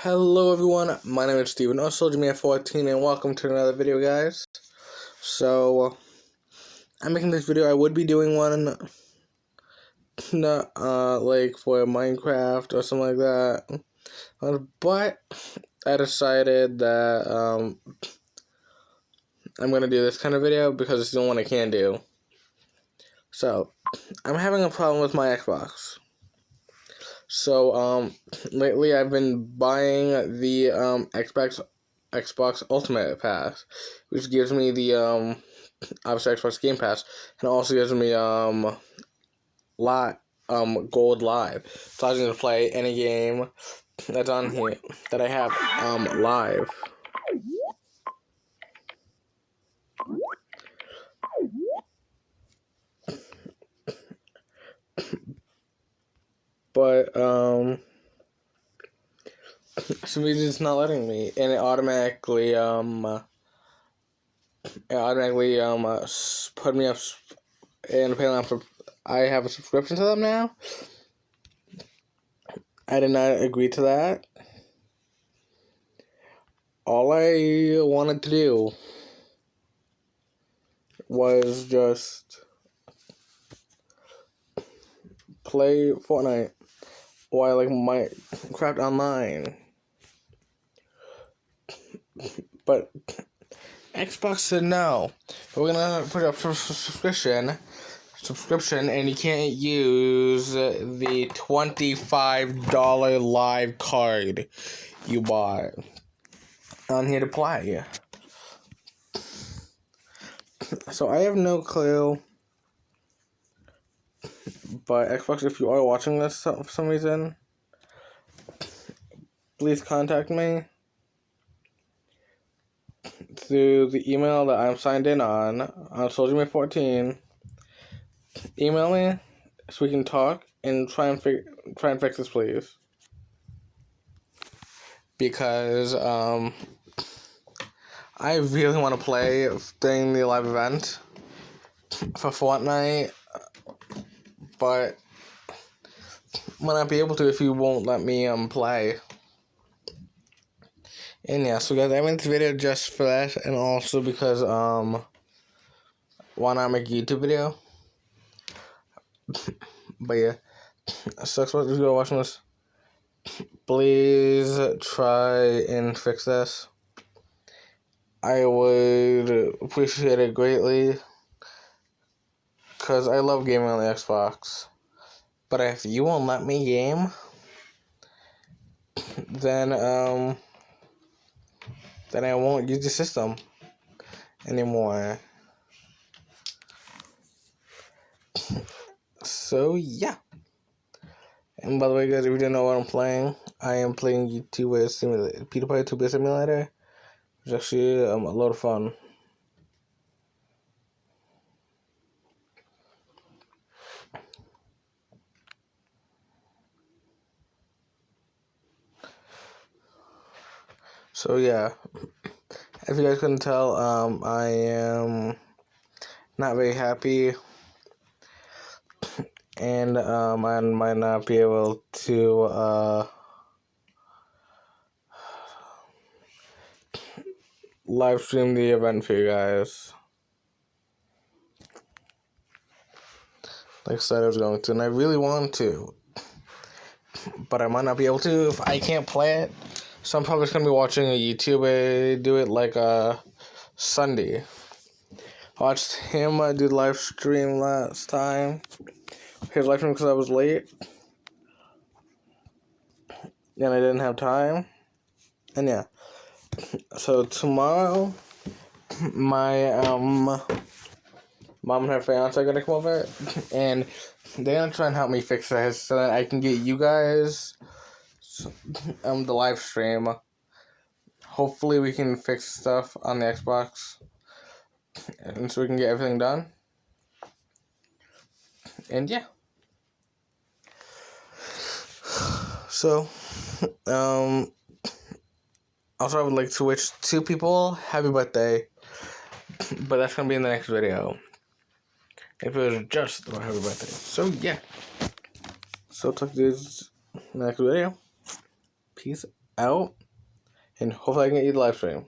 Hello everyone, my name is Steven, SoldierMan14, and welcome to another video, guys. So, I'm making this video. I would be doing one, like for Minecraft or something like that, but I decided that, I'm gonna do this kind of video because it's the only one I can do. So, I'm having a problem with my Xbox. So, lately I've been buying the, Xbox Ultimate Pass, which gives me the, obviously Xbox Game Pass, and also gives me, Gold Live. So I was going to play any game that's on here, that I have, live. But, some reason it's not letting me, and it automatically, put me up, and apparently I have a subscription to them now. I did not agree to that. All I wanted to do was just play Fortnite while like Minecraft Online. But Xbox said no. We're gonna put up for subscription, and you can't use the $25 live card you bought on here to play. So I have no clue. But Xbox, if you are watching this for some reason, please contact me through the email that I'm signed in on SoldierMan14. Email me so we can talk and try and fix this, please. Because I really want to play during the live event for Fortnite, but might not be able to if you won't let me play. And yeah, so guys, I made this video just for that, and also because why not make a YouTube video? But yeah, so if you're watching this, please try and fix this. I would appreciate it greatly, because I love gaming on the Xbox. But if you won't let me game, then I won't use the system anymore. So yeah. And by the way, guys, if you didn't know what I'm playing, I am playing PewDiePie 2-Bit Simulator. It's actually a lot of fun. So yeah, if you guys couldn't tell, I am not very happy, and I might not be able to live stream the event for you guys like I said I was going to, and I really want to, but I might not be able to if I can't play it. So I'm probably just gonna be watching a YouTuber do it like Sunday. I watched him do the live stream last time. His live stream because I was late and I didn't have time. And yeah, so tomorrow my mom and her fiance are gonna come over, and they're gonna try and help me fix this so that I can get you guys the live stream. Hopefully we can fix stuff on the Xbox, and so we can get everything done. And yeah. So, also I would like to wish 2 people happy birthday, but that's gonna be in the next video. If it was just about happy birthday. So yeah. So talk to you in the next video. Peace. out, and hopefully I can get you the live stream.